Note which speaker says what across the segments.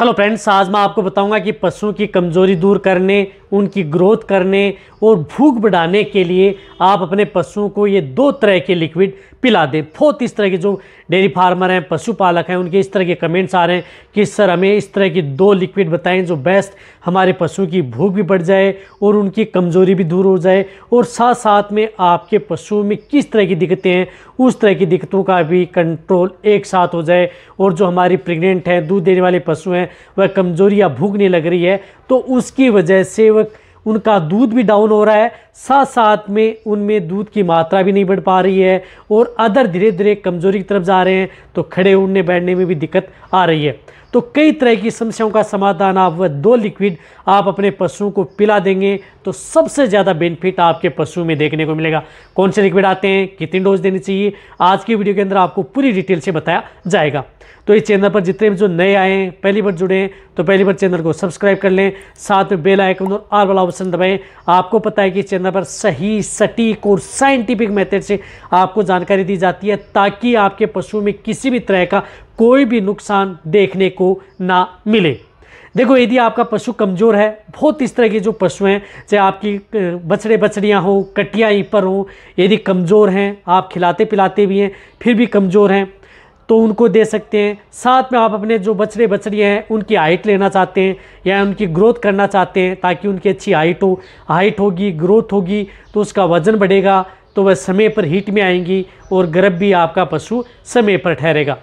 Speaker 1: Hello friends, आज मैं आपको बताऊंगा कि पशुओं की कमज़ोरी दूर करने, उनकी ग्रोथ करने और भूख बढ़ाने के लिए आप अपने पशुओं को ये 2 तरह के लिक्विड पिला दें। बहुत इस तरह के जो डेयरी फार्मर हैं, पशुपालक हैं, उनके इस तरह के कमेंट्स आ रहे हैं कि सर हमें इस तरह की 2 लिक्विड बताएं जो बेस्ट हमारे पशुओं की भूख भी बढ़ जाए और उनकी कमज़ोरी भी दूर हो जाए और साथ साथ में आपके पशुओं में किस तरह की दिक्कतें हैं उस तरह की दिक्कतों का भी कंट्रोल एक साथ हो जाए। और जो हमारी प्रेग्नेंट हैं, दूध देने वाले पशु हैं, वह कमज़ोरी या भूख नहीं लग रही है तो उसकी वजह से वह उनका दूध भी डाउन हो रहा है, साथ साथ में उनमें दूध की मात्रा भी नहीं बढ़ पा रही है और अदर धीरे धीरे कमज़ोरी की तरफ जा रहे हैं, तो खड़े उड़ने बैठने में भी दिक्कत आ रही है। तो कई तरह की समस्याओं का समाधान आप वह 2 लिक्विड आप अपने पशुओं को पिला देंगे तो सबसे ज़्यादा बेनिफिट आपके पशु में देखने को मिलेगा। कौन से लिक्विड आते हैं, कितनी डोज देनी चाहिए, आज की वीडियो के अंदर आपको पूरी डिटेल से बताया जाएगा। तो इस चैनल पर जितने भी जो नए आए हैं, पहली बार जुड़े हैं, तो पहली बार चैनल को सब्सक्राइब कर लें, साथ में बेल आइकन और ऑल वाला ऑप्शन दबाएं। आपको पता है कि चैनल पर सही, सटीक और साइंटिफिक मेथड से आपको जानकारी दी जाती है ताकि आपके पशुओं में किसी भी तरह का कोई भी नुकसान देखने को ना मिले। देखो, यदि आपका पशु कमज़ोर है, बहुत इस तरह के जो पशु हैं, चाहे आपकी बछड़े बछड़ियाँ हों, कटिया ईपर हों, यदि कमज़ोर हैं, आप खिलाते पिलाते भी हैं फिर भी कमज़ोर हैं तो उनको दे सकते हैं। साथ में आप अपने जो बछड़े बछड़ियाँ हैं उनकी हाइट लेना चाहते हैं या उनकी ग्रोथ करना चाहते हैं ताकि उनकी अच्छी हाइट होगी, ग्रोथ होगी तो उसका वज़न बढ़ेगा, तो वह समय पर हीट में आएंगी और गर्भ भी आपका पशु समय पर ठहरेगा।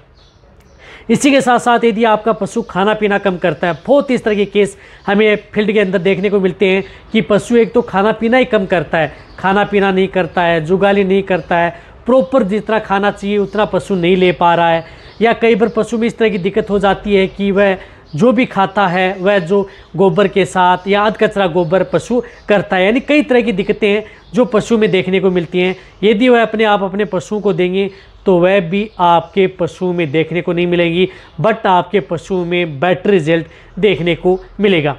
Speaker 1: इसी के साथ साथ यदि आपका पशु खाना पीना कम करता है, बहुत इस तरह के केस हमें फील्ड के अंदर देखने को मिलते हैं कि पशु एक तो खाना पीना ही कम करता है, खाना पीना नहीं करता है, जुगाली नहीं करता है, प्रॉपर जितना खाना चाहिए उतना पशु नहीं ले पा रहा है, या कई बार पशु में इस तरह की दिक्कत हो जाती है कि वह जो भी खाता है वह जो गोबर के साथ या अध कचरा गोबर पशु करता है। यानी कई तरह की दिक्कतें हैं जो पशु में देखने को मिलती हैं। यदि वह अपने पशुओं को देंगे तो वह भी आपके पशु में देखने को नहीं मिलेंगी, बट आपके पशु में बेटर रिजल्ट देखने को मिलेगा।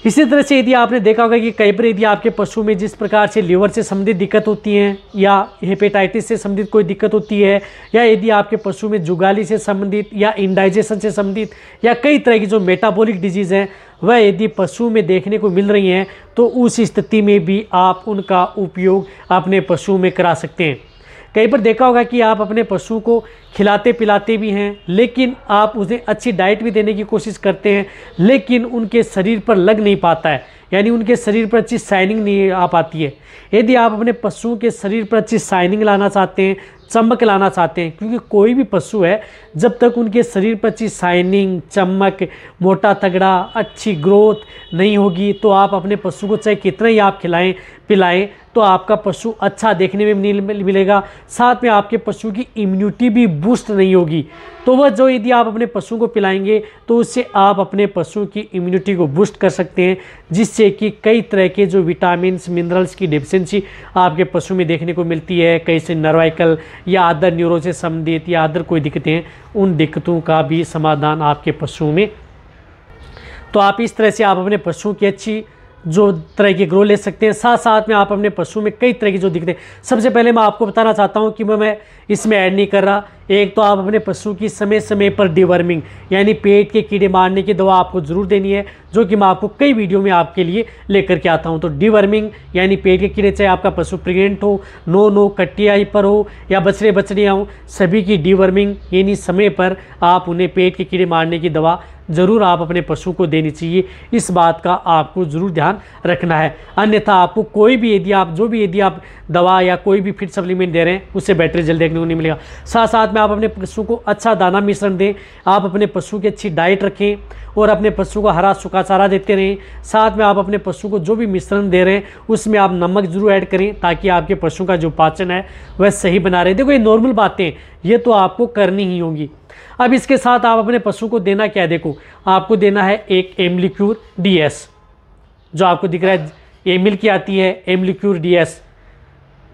Speaker 1: इसी तरह से यदि आपने देखा होगा कि कई बार यदि आपके पशु में जिस प्रकार से लीवर से संबंधित दिक्कत होती है या हेपेटाइटिस से संबंधित कोई दिक्कत होती है, या यदि आपके पशु में जुगाली से संबंधित या इंडाइजेशन से संबंधित या कई तरह की जो मेटाबॉलिक डिजीज़ हैं वह यदि पशु में देखने को मिल रही हैं तो उस स्थिति में भी आप उनका उपयोग अपने पशु में करा सकते हैं। कई बार देखा होगा कि आप अपने पशु को खिलाते पिलाते भी हैं लेकिन आप उन्हें अच्छी डाइट भी देने की कोशिश करते हैं लेकिन उनके शरीर पर लग नहीं पाता है, यानी उनके शरीर पर अच्छी शाइनिंग नहीं आ पाती है। यदि आप अपने पशुओं के शरीर पर अच्छी शाइनिंग लाना चाहते हैं, चमक लाना चाहते हैं, क्योंकि कोई भी पशु है जब तक उनके शरीर पर अच्छी शाइनिंग, चमक, मोटा तगड़ा, अच्छी ग्रोथ नहीं होगी तो आप अपने पशु को चाहे कितना ही आप खिलाएं पिलाएं तो आपका पशु अच्छा देखने में नहीं मिलेगा, साथ में आपके पशु की इम्यूनिटी भी बूस्ट नहीं होगी। तो वह जो यदि आप अपने पशु को पिलाएंगे तो उससे आप अपने पशु की इम्यूनिटी को बूस्ट कर सकते हैं, जिससे कि कई तरह के जो विटामिन्स मिनरल्स की डेफिशिएंसी आपके पशु में देखने को मिलती है, कई से नर्वाइकल या अदर न्यूरो से संबंधित या अदर कोई दिक्कतें हैं, उन दिक्कतों का भी समाधान आपके पशुओं में। तो आप इस तरह से आप अपने पशुओं की अच्छी जो तरह की ग्रो ले सकते हैं। साथ साथ में आप अपने पशु में कई तरह की जो दिक्कतें, सबसे पहले मैं आपको बताना चाहता हूं कि मैं इसमें ऐड नहीं कर रहा। एक तो आप अपने पशु की समय समय पर डिवर्मिंग यानी पेट के कीड़े मारने की दवा आपको ज़रूर देनी है, जो कि मैं आपको कई वीडियो में आपके लिए लेकर के आता हूं। तो डिवर्मिंग यानी पेट के कीड़े, चाहे आपका पशु प्रेग्नेंट हो, नो कटिया ईपर हो या बछड़े बछड़ियाँ हो, सभी की डिवर्मिंग यानी समय पर आप उन्हें पेट के कीड़े मारने की दवा ज़रूर आप अपने पशु को देनी चाहिए। इस बात का आपको ज़रूर ध्यान रखना है, अन्यथा आपको कोई भी यदि आप दवा या कोई भी फिट सप्लीमेंट दे रहे हैं उससे बेटर रिजल्ट देखने को नहीं मिलेगा। साथ साथ में आप अपने पशु को अच्छा दाना मिश्रण दें, आप अपने पशु की अच्छी डाइट रखें और अपने पशु को हरा सूखा चारा देते रहें। साथ में आप अपने पशु को जो भी मिश्रण दे रहे हैं उसमें आप नमक जरूर ऐड करें ताकि आपके पशु का जो पाचन है वह सही बना रहे। देखो, ये नॉर्मल बातें ये तो आपको करनी ही होंगी। अब इसके साथ आप अपने पशु को देना क्या है, देखो आपको देना है एक एम्लिक्यूर DS, जो आपको दिख रहा है एमिल की आती है, एम्लिक्यूर DS,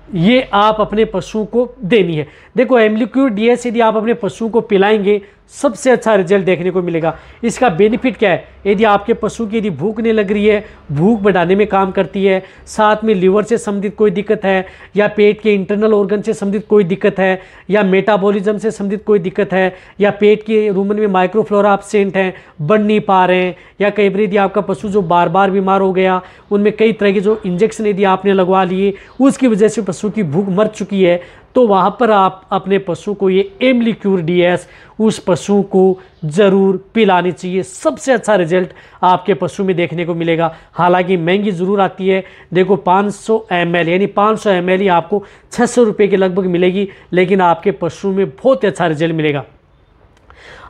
Speaker 1: ये आप अपने पशु को देनी है। देखो, एम्लिक्यूर DS यदि आप अपने पशु को पिलाएंगे सबसे अच्छा रिजल्ट देखने को मिलेगा। इसका बेनिफिट क्या है, यदि आपके पशु की यदि भूख नहीं लग रही है, भूख बढ़ाने में काम करती है, साथ में लीवर से संबंधित कोई दिक्कत है, या पेट के इंटरनल ऑर्गन से संबंधित कोई दिक्कत है, या मेटाबॉलिज्म से संबंधित कोई दिक्कत है, या पेट के रूमन में माइक्रोफ्लोरा एब्सेंट हैं, बढ़ नहीं पा रहे हैं, या कई बार यदि आपका पशु जो बार बार बीमार हो गया, उनमें कई तरह के जो इंजेक्शन यदि आपने लगवा लिए, उसकी वजह से पशु की भूख मर चुकी है, तो वहाँ पर आप अपने पशु को ये एमलीक्यूर डीएस उस पशु को ज़रूर पिलानी चाहिए। सबसे अच्छा रिजल्ट आपके पशु में देखने को मिलेगा। हालांकि महंगी ज़रूर आती है, देखो 500 ml यानी 500 ml ही आपको 600 रुपये के लगभग मिलेगी, लेकिन आपके पशु में बहुत अच्छा रिजल्ट मिलेगा।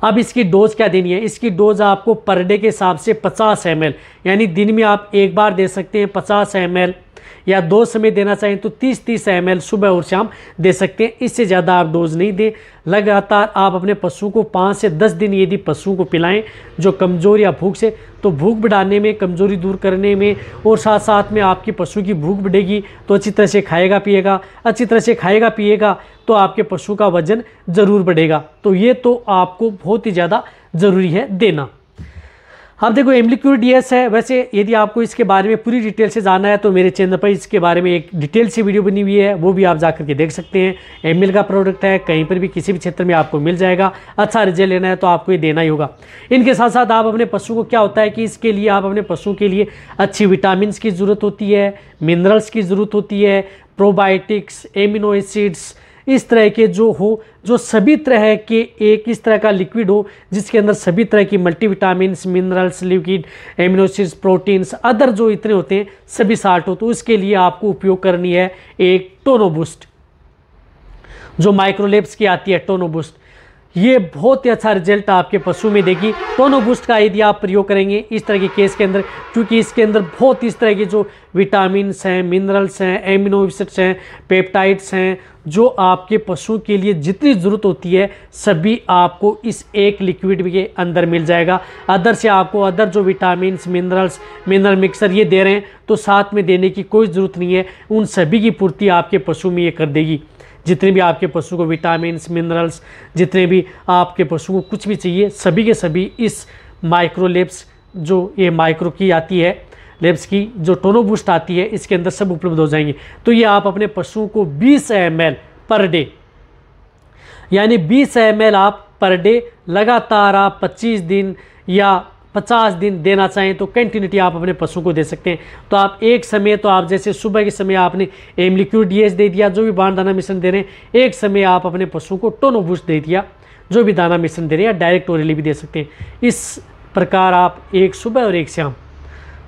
Speaker 1: अब इसकी डोज क्या देनी है, इसकी डोज आपको पर डे के हिसाब से 50 ml यानी दिन में आप एक बार दे सकते हैं 50 ml, या 2 समय देना चाहें तो 30-30 ml सुबह और शाम दे सकते हैं। इससे ज़्यादा आप डोज नहीं दें। लगातार आप अपने पशु को 5 से 10 दिन यदि पशु को पिलाएं जो कमज़ोर या भूख से, तो भूख बढ़ाने में, कमज़ोरी दूर करने में, और साथ साथ में आपकी पशु की भूख बढ़ेगी तो अच्छी तरह से खाएगा पिएगा, अच्छी तरह से खाएगा पिएगा तो आपके पशु का वजन ज़रूर बढ़ेगा। तो ये तो आपको बहुत ही ज़्यादा ज़रूरी है देना। अब देखो एमलीक्यूर डीएस है, वैसे यदि आपको इसके बारे में पूरी डिटेल से जानना है तो मेरे चैनल पर इसके बारे में एक डिटेल से वीडियो बनी हुई है, वो भी आप जाकर के देख सकते हैं। एमएल का प्रोडक्ट है, कहीं पर भी किसी भी क्षेत्र में आपको मिल जाएगा। अच्छा रिजल्ट लेना है तो आपको ये देना ही होगा। इनके साथ साथ आप अपने पशु को क्या होता है कि इसके लिए आप अपने पशु के लिए अच्छी विटामिन की ज़रूरत होती है, मिनरल्स की ज़रूरत होती है, प्रोबायोटिक्स, एमिनो एसिड्स, इस तरह के जो हो, जो सभी तरह के एक इस तरह का लिक्विड हो जिसके अंदर सभी तरह की multivitamins, minerals, liquid, amino acids, proteins, other जो इतने होते हैं सभी साल्ट हो, तो उसके लिए आपको उपयोग करनी है एक टोनो बूस्ट, जो माइक्रोलेब्स की आती है टोनो बूस्ट। ये बहुत ही अच्छा रिजल्ट आपके पशु में देगी। टोनो बूस्ट का यदि आप प्रयोग करेंगे इस तरह के केस के अंदर, क्योंकि इसके अंदर बहुत इस तरह के जो विटामिन्स हैं, मिनरल्स हैं, एमिनो एसिड्स हैं, पेप्टाइड्स हैं, जो आपके पशु के लिए जितनी ज़रूरत होती है सभी आपको इस एक लिक्विड के अंदर मिल जाएगा। अदर से आपको अदर जो विटामिन्स, मिनरल्स, मिनरल मिक्सर ये दे रहे हैं तो साथ में देने की कोई ज़रूरत नहीं है, उन सभी की पूर्ति आपके पशु में ये कर देगी। जितने भी आपके पशु को विटामिन्स, मिनरल्स, जितने भी आपके पशु को कुछ भी चाहिए सभी के सभी इस माइक्रोलेब्स, जो ये माइक्रो की आती है लेब्स की, जो टोनो बूस्ट आती है, इसके अंदर सब उपलब्ध हो जाएंगे। तो ये आप अपने पशु को 20 ml पर डे, यानी 20 ml आप पर डे लगातार आप 25 दिन या 50 दिन देना चाहें तो कंटिन्यूटी आप अपने पशु को दे सकते हैं। तो आप एक समय, तो आप जैसे सुबह के समय आपने एमलीक्यूर डीएस दे दिया, जो भी बाण दाना मिश्रण दे रहे हैं, एक समय आप अपने पशु को टोनो बूस्ट दे दिया, जो भी दाना मिश्रण दे रहे हैं, या डायरेक्ट ओरली भी दे सकते हैं। इस प्रकार आप एक सुबह और एक शाम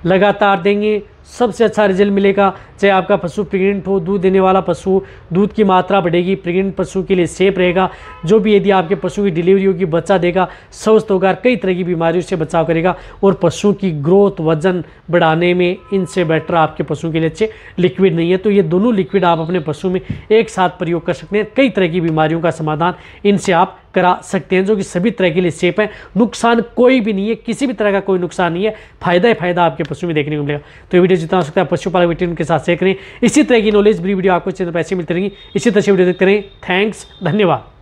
Speaker 1: लगातार देंगे, सबसे अच्छा रिजल्ट मिलेगा। चाहे आपका पशु प्रेग्नेंट हो, दूध देने वाला पशु, दूध की मात्रा बढ़ेगी, प्रेग्नेंट पशु के लिए सेफ रहेगा। जो भी यदि आपके पशु की डिलीवरी होगी, बच्चा देगा, स्वस्थ होगा, कई तरह की बीमारियों से बचाव करेगा, और पशु की ग्रोथ, वजन बढ़ाने में इनसे बेटर आपके पशु के लिए अच्छे लिक्विड नहीं है। तो ये दोनों लिक्विड आप अपने पशु में एक साथ प्रयोग कर सकते हैं। कई तरह की बीमारियों का समाधान इनसे आप करा सकते हैं, जो कि सभी तरह के लिए सेफ है। नुकसान कोई भी नहीं है, किसी भी तरह का कोई नुकसान नहीं है, फायदा ही फायदा आपके पशु में देखने को मिलेगा। तो ये वीडियो जितना हो सकता है पशुपालक वीडियो के साथ शेयर करें। इसी तरह की नॉलेज भरी वीडियो आपको चैनल पर ऐसे मिलती रहेंगी। इसी तरह से वीडियो देखते रहें। थैंक्स, धन्यवाद।